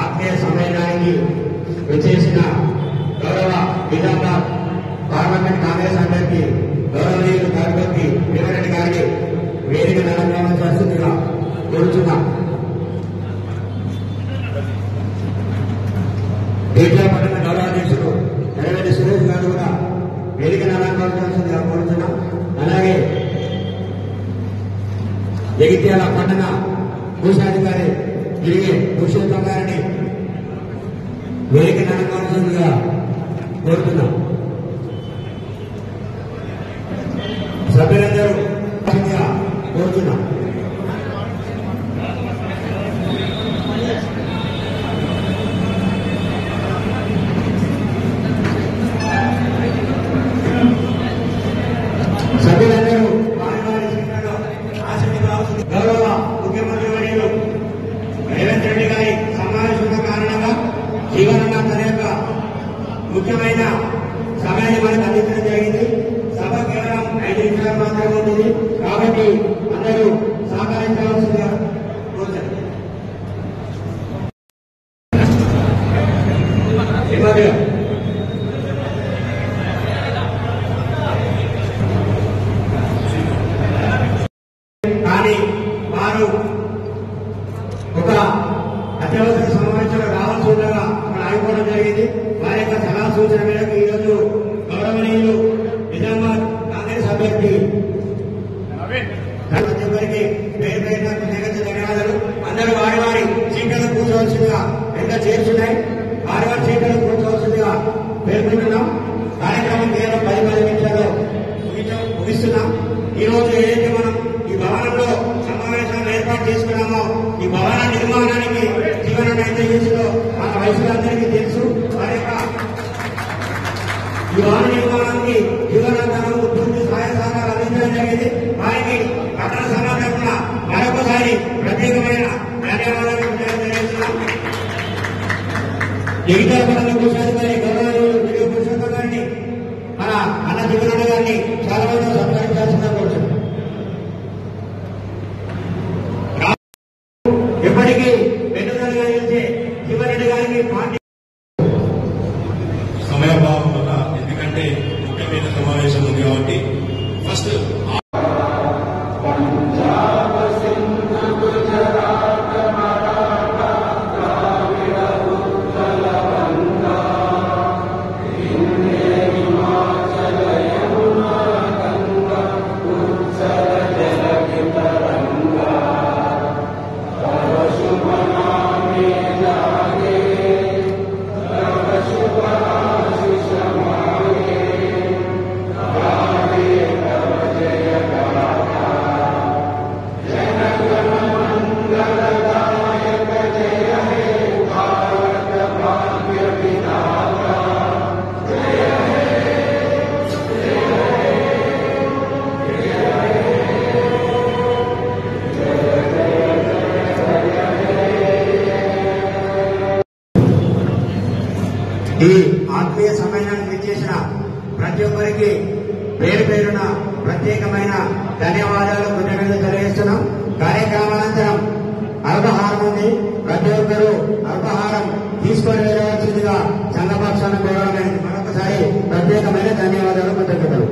ఆత్మీయ సమ్మేళనానికి విచ్చేసిన గౌరవ నిజామాబాద్ పార్లమెంట్ కాంగ్రెస్ అభ్యర్థి గౌరవనీయులు కార్యదర్శి భీమారెడ్డి గారికి వేదిక నలంగాల్సిందిగా కోరుచున్నాం. దేశీయ పట్టణ గౌరవాధ్యక్షుడు నెరవేటి సురేష్ గారు కూడా వేదిక నలంగాల్సిందిగా కోరుచున్నాం. అలాగే జగిత్యాల పట్టణ కోశాధికారి తిరిగి పురుషోత్తం గారిని వేదిక నడపాల్సిందిగా కోరుతున్నాం. సభ్యులందరూ కోరుతున్నాం. సభ్యులందరూ వారి వారి సీట్లలో ఆసక్తి కావాల్సింది. గౌరవ ముఖ్యమంత్రి వర్యులు రేవంత్ రెడ్డి గారి సమావేశం కారణంగా జీవనన్న తన యొక్క ముఖ్యమైన సమయాన్ని మనకు అందించడం జరిగింది. సభ కేవలం 5 నిమిషాలు మాత్రమే ఉంటుంది కాబట్టి అందరూ సహకరించవలసిందిగా కోరుతారు. కానీ వారు ఒక అత్యవసర సమావేశంలో రావాల్సి ఉండగా అక్కడ ఆగిపోవడం జరిగింది. వారి యొక్క సలహా సూచన మేరకు ఈరోజు గౌరవనీయులు నిజామాబాద్ కాంగ్రెస్ అభ్యర్థి అందరికీ పేరు పేరున ధన్యవాదాలు. అందరూ వారి వారి సీట్లను కూర్చోవలసిందిగా ఎంత చేర్చున్నాయి వారి వారి సీట్లను కూర్చోవలసిందిగా పేర్కొంటున్నాం. కార్యక్రమం కేవలం 10 నిమిషాల్లో ముగిస్తున్నాం. ఈ రోజు ఏదైతే మనం ఈ భవనంలో సమావేశాలను ఏర్పాటు చేసుకున్నామో ఈ భవన నిర్మాణానికి జీవన ఎంత చేసిందో వయసులందరికీ తెలుసు. వారి యొక్క యువన నిర్మాణానికి జీవనాధారం పూర్తి సహాయ సహకారాలు అందించడం జరిగింది. వారికి పట్టణ సంఘం తరఫున మరొకసారి ప్రత్యేకమైన ధన్యవాదాలు తెలియజేస్తున్నాం. జగిత్యాల పట్టణ కోశాధికారి గౌరవనీయులు వీడియో పురుషోత్తం గారిని, మన అన్న జీవనన్న గారిని చాలా మంది సత్కరించాల్సిన కోరుతున్నాం. ఎప్పటికీ వెన్నుదలుగా నిలిచే జీవన్రెడ్డి గారికి పార్టీ సమయభావం వల్ల, ఎందుకంటే ముఖ్యమైన సమావేశం ఉంది కాబట్టి ఫస్ట్ ఈ ఆత్మీయ సమ్మేళనానికి విచ్చేసిన ప్రతి ఒక్కరికి పేరు పేరున ప్రత్యేకమైన ధన్యవాదాలు, కృతజ్ఞతలు తెలియజేస్తున్నాం. కార్యక్రమానంతరం అల్పాహారం ఉంది. ప్రతి ఒక్కరూ అల్పాహారం తీసుకొని వెళ్ళవలసిందిగా సంఘపక్షాన్ని కోరడం. మరొకసారి ప్రత్యేకమైన ధన్యవాదాలు, కృతజ్ఞతలు.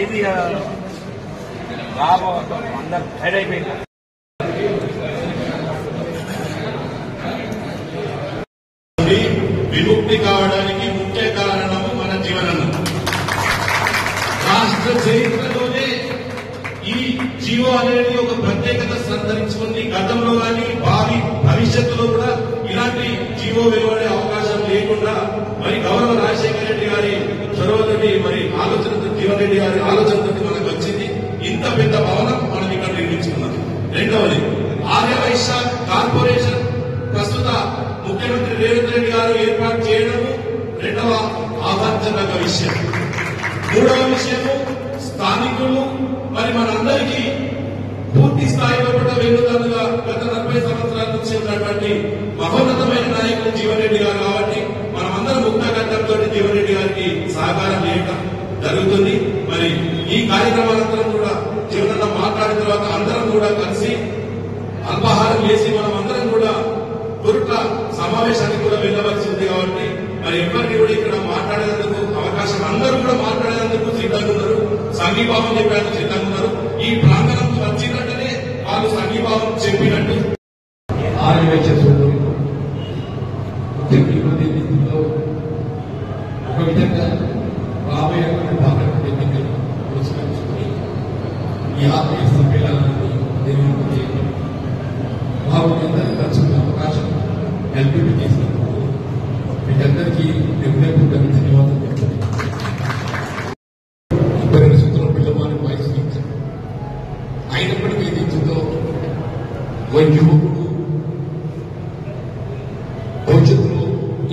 ఏది లాభం అందరు సైడ్ అయిపోయింది. విముక్తి కావడానికి ముఖ్య కారణము మన జీవనం. రాష్ట్ర చరిత్రలోనే ఈ జీవో అనేది ఒక ప్రత్యేకత సంతరించుకుంది. గతంలో కానీ భవిష్యత్తులో కూడా ఇలాంటి జీవో వెలువడే అవకాశం లేకుండా మరి గౌరవ రాజశేఖర రెడ్డి గారి చొరవతోటి, మరి ఆలోచనతో, జీవన్ రెడ్డి గారి ఆలోచనతో మనకు వచ్చింది. ఇంత పెద్ద భవనం మనం ఇక్కడ నిర్మించుకున్నాం. రెండవది, ఆర్యవైశ్య కార్పొరేషన్ ప్రస్తుత ముఖ్యమంత్రి రేవంత్ రెడ్డి గారు ఏర్పాటు చేయడము రెండవ ఆహ్వానజనక విషయం. మూడవ విషయము, స్థానికులు మరి మనందరికీ పూర్తి స్థాయిలో కూడా వెన్నుదన్నుగా గత 40 సంవత్సరాల నుంచి ఉన్నటువంటి మహోన్నతమైన నాయకులు జీవన్ రెడ్డి గారు కాబట్టి మనమందరం ముక్తగడ్డంతో జీవన్ రెడ్డి గారికి సహకారం చేయడం జరుగుతుంది. మరి ఈ కార్యక్రమాలందరం కూడా జీవనన్న మాట్లాడిన తర్వాత అందరం కూడా కలిసి అల్పాహారం చేసి మనం అందరం కూడా గురుట్ల సమావేశానికి కూడా వెళ్ళవలసి ఉంది. కాబట్టి మరి ఎవరిని కూడా ఇక్కడ మాట్లాడేందుకు అవకాశం, అందరూ కూడా మాట్లాడేందుకు సిద్ధంగా ఉన్నారు. సంఘీభావం చెప్పేందుకు సిద్ధంగా ఉన్నారు. ఈ ప్రాంగణం వచ్చినట్టునే వాళ్ళు సంఘీభావం చెప్పినట్టు ఒక విధంగా రాబోయే పార్లమెంట్ ఎన్నికలు పురస్కరించుకుని ఈ ఆత్మీయ సమ్మేళనాన్ని నిర్వహించే భావోద్యంతాన్ని తరచుకునే అవకాశం కల్పించి చేసినందుకు మీకందరికీ హృదయపూర్వక ధన్యవాదాలు తెలుపుతున్నాను. 22 సంవత్సరాల పిల్లవాని వయసు నుంచి అయినప్పటికీ దీంతో యువకుడు భవిష్యత్తులో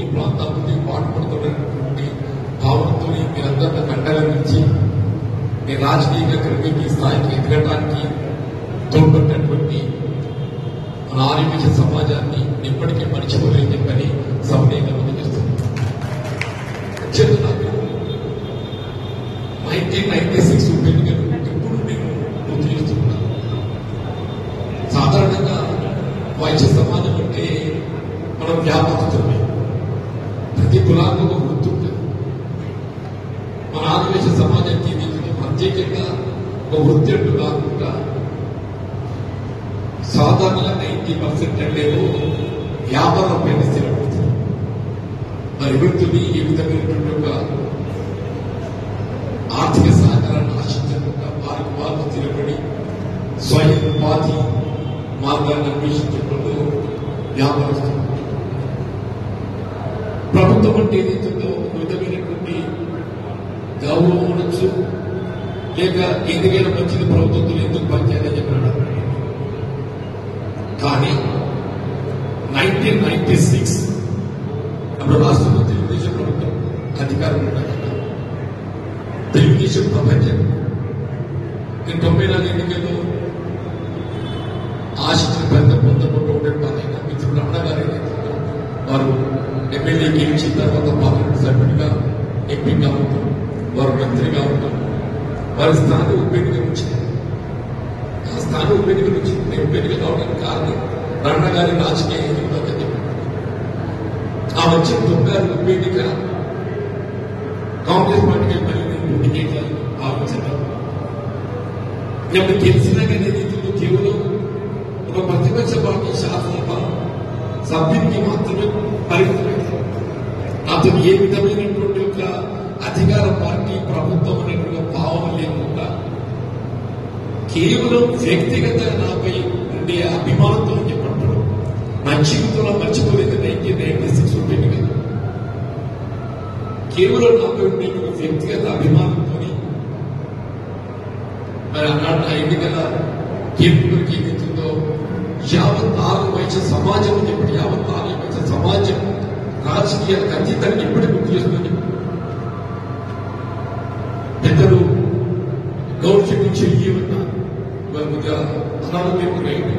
ఈ ప్రాంతాభివృద్ధి పాటుపడుతున్నటువంటి భావనతో మీరందరినీ కండల నుంచి మీ రాజకీయ క్రమికి స్థాయికి ఎదగడానికి తోడ్పడినటువంటి మన ఆర్యవేశ సమాజాన్ని ఎప్పటికీ మర్చిపోలేని చెప్పని సవినయంగా ముందుకేస్తుంది. నాకు 1996 ఉపఎన్నికలు ఎప్పుడు నేను గుర్తు చేస్తున్నాను. సాధారణంగా వైశ్య సమాజం అంటే మనం వ్యాపకమే, ప్రతి కులానికి ఒక వృత్తి ఉంటుంది. మన ఆదివేశ సమాజానికి దీనికి ప్రత్యేకంగా ఒక వృత్తి అంటూ కాకుండా సాధారణంగా 90% అంటే వ్యాపారం పైన స్థిరపడుతుంది. మరి వృత్తిని ఏ విధమైనటువంటి ఒక ఆర్థిక సహకారాన్ని ఆశించకుండా వారికి వారు స్థిరపడి స్వయం ఉపాధి మార్గాన్ని అన్వేషించడంలో వ్యాపారస్తులు. ప్రభుత్వం అంటే ఏదైతుందో ఒక విధమైనటువంటి గౌరవం ఉండొచ్చు, లేక ఎందుకైనా మంచిది ప్రభుత్వంతో ఎందుకు పనిచేయాలని చెప్పినాడు. కానీ 1996 అప్పుడు రాష్ట్రంలో తెలుగుదేశం ప్రభుత్వం అధికారం ఉండగా తెలుగుదేశం ప్రపంచం 94 ఎన్నికల్లో ఆశించిన ఫలితం పొందకుండా ఉండేటువంటి మిత్రుడు అన్నగారు వారు ఎమ్మెల్యే గెలిచిన తర్వాత పార్లమెంట్ సభ్యుడిగా ఎంపీగా ఉంటారు, వారు మంత్రిగా ఉంటారు. వారి స్థానం ఉపఎన్నిక నుంచి ఆ స్థానం ఉపఎన్నిక నుంచి ఉపఎన్నిక కావడానికి కారణం అన్నగారి రాజకీయ ఎదుగుదలని చెప్పారు. ఆ వచ్చిన 96 ఉపఎన్నిక కాంగ్రెస్ పార్టీకి మళ్ళీ నేను భావించడం ఇప్పుడు తెలిసినా కానీ కేవలం ఒక ప్రతిపక్ష పార్టీ శాసనసభ సభ్యునికి మాత్రమే పరిమితమైంది. అతను ఏ విధమైనటువంటి ఒక అధికార పార్టీ ప్రభుత్వం అనేటువంటి భావం లేకుండా కేవలం వ్యక్తిగతంగా నాపై ఉండే అభిమానంతో చెప్పంటాడు. నా జీవితంలో మర్చిపోలేదు 1996 ఉంటుంది కదా. కేవలం నాపై ఉండే వ్యక్తిగత అభిమానంతో మరి అన్నాడు నా ఎన్నికల తీర్పుకి ఏదైతుందో యావత్ ఆర్యవైశ్య సమాజం అని చెప్పి యావత్ ఆర్యవైశ్య సమాజం రాజకీయాలకు అతీతంగా ఎప్పటికీ గుర్తు చేస్తుందని పెద్దలు గౌరవం చెయ్యమన్నా కొద్దిగా అనారోగ్యం రైట్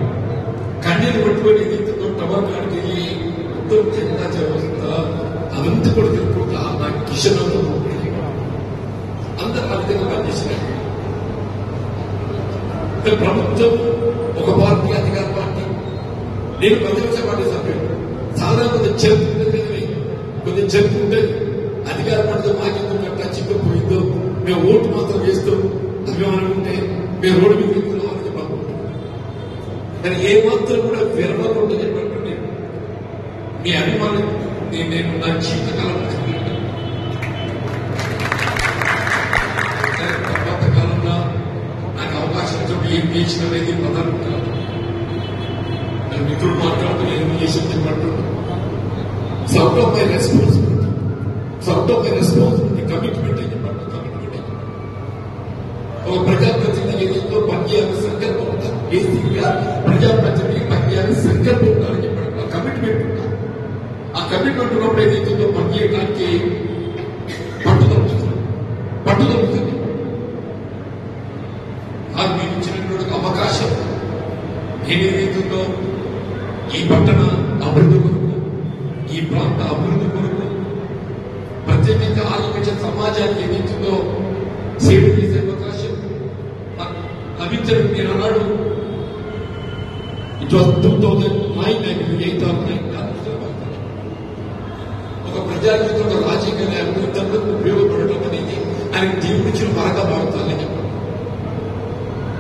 కన్నీరు పట్టుకొని ఏదైతుందో టవర్ కాడికి వెళ్ళి మొత్తం చెందా చేస్తా అదంతా కూడా తిరుగుతా నా కిషన్లో అందరూ అధికంగా పనిచేసినారు. ప్రభుత్వం ఒక పార్టీ అధికార పార్టీ, నేను ప్రతిపక్ష పార్టీ సభ్యుడు. సాధారణ కొద్దిగా చెరుపు ఉంటుంది అధికార పార్టీతో మాకెందుకు టచ్చిందో పోయిందో, మేము ఓటు మాత్రం వేస్తూ అభిమానం ఉంటే మేము రోడ్డు మీద వెళ్తున్నాం అని చెప్పాలనుకుంటాం. కానీ ఏ మాత్రం కూడా విరమలు ఉంటుంది చెప్పండి. మీ అభిమానం నేను నా జీవితకాలం తర్వాత కాలంలో నాకు అవకాశం ఏం చేసిన అనేది ప్రధానం కాదు. నేను మిత్రుడు మాట్లాడుతూ ఏం చేసిన చెప్పంటున్నాను. సౌట్ ఆఫ్ మై రెస్పాన్సిబిలిటీ కమిట్మెంట్ అని చెప్పండి. కమిట్మెంట్ ఒక ప్రజాప్రతినిధి ఏదో పనిచేయాలని సంకల్పం ఉంటారు. బేసిక్గా ప్రజాప్రతినిధి పనిచేయాలని సంకల్పం ఉండాలని చెప్పండి. కమిట్మెంట్ ఉంటారు. ఆ కమిట్మెంట్ ఉన్నప్పుడు ఏదైతుందో పనిచేయడానికి పట్టుదల వస్తుంది. నాకు మీకు ఇచ్చినటువంటి అవకాశం ఏదైతుందో ఈ పట్టణ అభివృద్ధి కొరకు, ఈ ప్రాంత అభివృద్ధి కొరకు, ప్రత్యేకంగా ఆలోచించే సమాజానికి ఏదైతుందో సేవ చేసే అవకాశం లభించడం. నేను అన్నాడు ఇట్ వాజ్ 2009 ఒక ప్రజాజీవితం ఒక రాజకీయ అభివృద్ధిలో ఉపయోగపడటం అనేది ఆయన దేవుడిచ్చిన వరగా వాడుతానని చెప్పారు.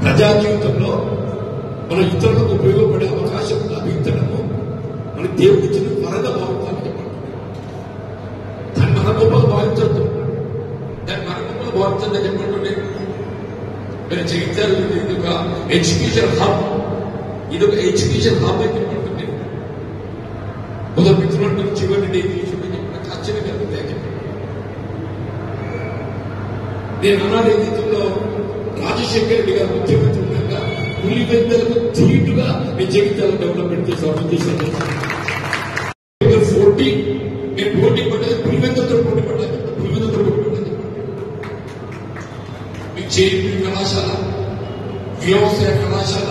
ప్రజా జీవితంలో మనం ఇతరులకు ఉపయోగపడే అవకాశం లభించడము మన దేవుడిచ్చిన వరగా వాడుతానని చెప్పారు. దాన్ని మన గొప్పగా భావించద్దు, దాన్ని మన గొప్పగా భావించదని చెప్పండి. మీరు జగిత్యాల ఇది ఒక ఎడ్యుకేషన్ హబ్, ఇది ఒక ఎడ్యుకేషన్ హబ్ అని చెప్పండి. మొదటి మిత్రులు చివరి ఆశ్చర్యంగా నేను అన్నాడు ఏదైతుందో రాజశేఖర రెడ్డి గారు ముఖ్యమంత్రి ఉండగా పులివెందులకు ధీటుగా మీ జగిత్యాల డెవలప్మెంట్ చేసే ఉద్దేశం 40 నేను పోటీ పడ్డది పులివెందులతో పోటీ పడ్డాను. మీ చేతి కళాశాల, వ్యవసాయ కళాశాల,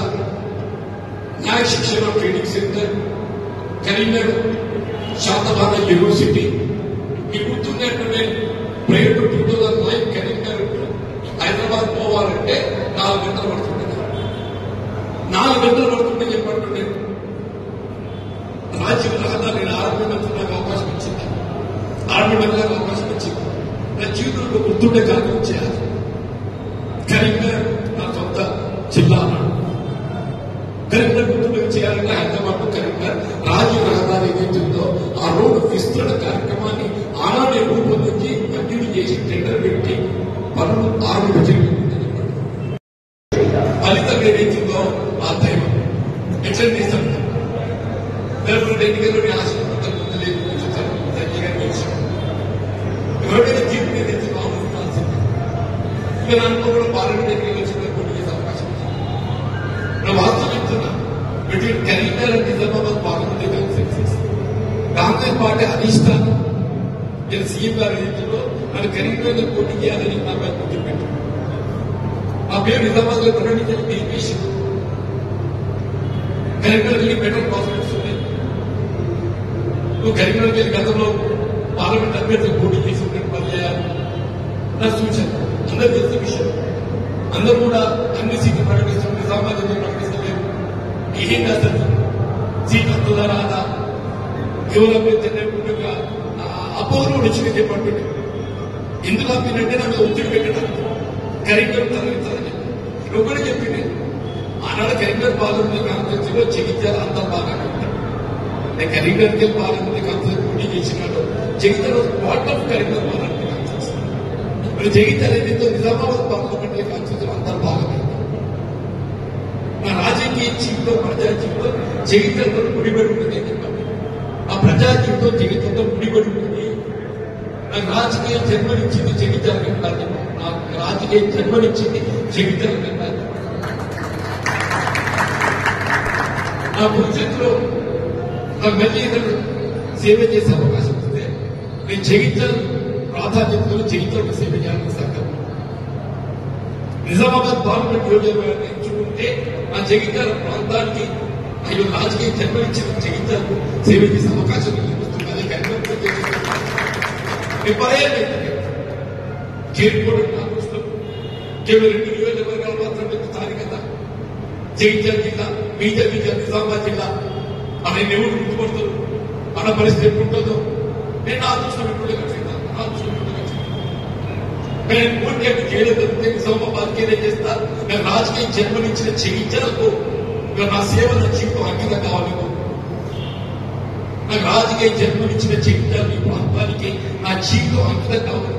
న్యాయ శిక్షణ training centre, Karimnagar Satavahana university. మీకు గుర్తున్నట్టు ప్రైవేట్ 2009 కరీంనగర్ హైదరాబాద్ పోవాలంటే 4 గంటలు పడుతుండే. 4 గంటలు పడుతుంటే చెప్పండి. రాజీవ్ రహదారి ఆర్మీ నాకు అవకాశం ఇచ్చింది, ఆర్మీ మంత్రులకు అవకాశం ఇచ్చింది. నా జీవితంలో గుర్తుండే కార్యక్రమం చేయాలి. కరీంనగర్ నా సొంత జిల్లా అన్నాడు. కరీంనగర్ గుర్తుండే చేయాలంటే హైదరాబాద్ కరీంనగర్ రాజీవ్ రహదారి ఏదైతుందో ఆ రోడ్డు విస్తరణ కార్యక్రమాన్ని ఆనాడే రూపొందించి కంటిన్యూ చేసి టెండర్ పెట్టి పనులు ఆరంభం జరిగింది. ఫలితం ఏదైతుందో ఆ దైవం ఎట్లా చేస్తాం. ఎన్నికల్లో ఆశీర్వాదం లేదు, ఎవరికైనా తీర్పు ఏదైతే ఆలోచించాల్సింది. ఇక దాంట్లో కూడా పార్లమెంట్ ఎన్నికలు వచ్చిన పోటీ చేసే అవకాశం ఉంది. నేను వాస్తవం చెప్తున్నా, between Karimnagar and Nizamabad parliament constituencies Congress party అధిష్టానం నేను సీఎం గారి ఎన్నికల్లో నన్ను కరీంనగర్ పోటీ చేయాలని నా పేరు గుర్తుపెట్టాను. ఆ పేరు నిజామాబాద్ లో ప్రకటించాలని పిలిపేసి కరీంనగర్ బెటర్ ప్రాస్పెక్ట్స్ ఉన్నాయి. నువ్వు కరీంనగర్ వెళ్ళి గతంలో పార్లమెంట్ అభ్యర్థులు పోటీ చేసి ఉన్నట్టు పనిచేయాలి నా సూచన. అందరూ తెలిసిన విషయం. అందరూ కూడా అన్ని సీట్లు ప్రకటిస్తారు, నిజామాబాద్ ప్రకటిస్తలేరు. ఏం అసలు సీట్ వస్తుందా రాదా, ఎవరు తెలియకుండా అపోహలు వచ్చింది చెప్పండి. ఎందుకు అప్పిందంటే నాకు ఒత్తిడి పెట్టడానికి కరీంనగర్ తరలించాలని చెప్పి నువ్వు కూడా చెప్పింది. ఆనాడు కరీంనగర్ పార్లమెంట్ కాన్స్టిట్యూన్సీలో జగిత్యాల అంతా బాగా ఉంటాడు. నేను కరీంనగర్కి పార్లమెంట్ కాన్స్టిట్యూన్సీ పోటీ చేసినాడు. Jagtial part of Karimnagar parliament constituency. మరి జగిత్యాల ఏదైతే నిజామాబాద్ పార్లమెంట్ కాన్స్టిట్యూన్సీ అంతా బాగా నా రాజకీయ జీవితం ప్రజా జీవితం జగిత్యాలతో ముడిపడి ఉంటుంది అని చెప్పండి. ఆ ప్రజా జీవితం జగిత్యాలతో ముడిపడి ఉంటుంది. నాకు రాజకీయ జన్మనిచ్చింది జగిత్యాల వెంటాలి. నాకు రాజకీయ జన్మనిచ్చింది జగిత్యాల వెంటాలి. నా భవిష్యత్తులో నాకు మళ్ళీ ఏదైనా సేవ చేసే అవకాశం వస్తే నేను జగిత్యాల ప్రాధాన్యతలో జగిత్యాలకు సేవ చేయాలని సంకల్పం. నిజామాబాద్ పార్లమెంట్ నియోజకవర్గాన్ని ఎంచుకుంటే ఆ జగిత్యాల ప్రాంతానికి అయ్యో రాజకీయ జన్మనిచ్చిన జగిత్యాలకు సేవ చేసే అవకాశం లభిస్తుంది. అది చేరుకోవడం నాకు ఇష్టం. కేవలం 2 నియోజకవర్గాలు మాత్రమే స్థానికత. జగిత్యాల జిల్లా, మిగతా నిజామాబాద్ జిల్లా అని ఎవరు గుర్తుపడతారు, మన పరిస్థితి ఎప్పుడుంటుందో నేను నా దృష్టి ఎప్పుడు ఖచ్చితంగా నా దృష్టి ఎప్పుడు ఖచ్చితంగా నేను పూర్తి చేయలేదు. నిజామాబాద్కి ఏదైతే చేస్తా నేను రాజకీయ జన్మనిచ్చిన జగిత్యాలకు నా సేవ నా జీవితం అంకితం కావాలి. నాకు రాజకీయ జన్మనిచ్చిన జగిత్యాల ఈ ప్రాంతానికి నా జీవితం అంకితం కావాలి.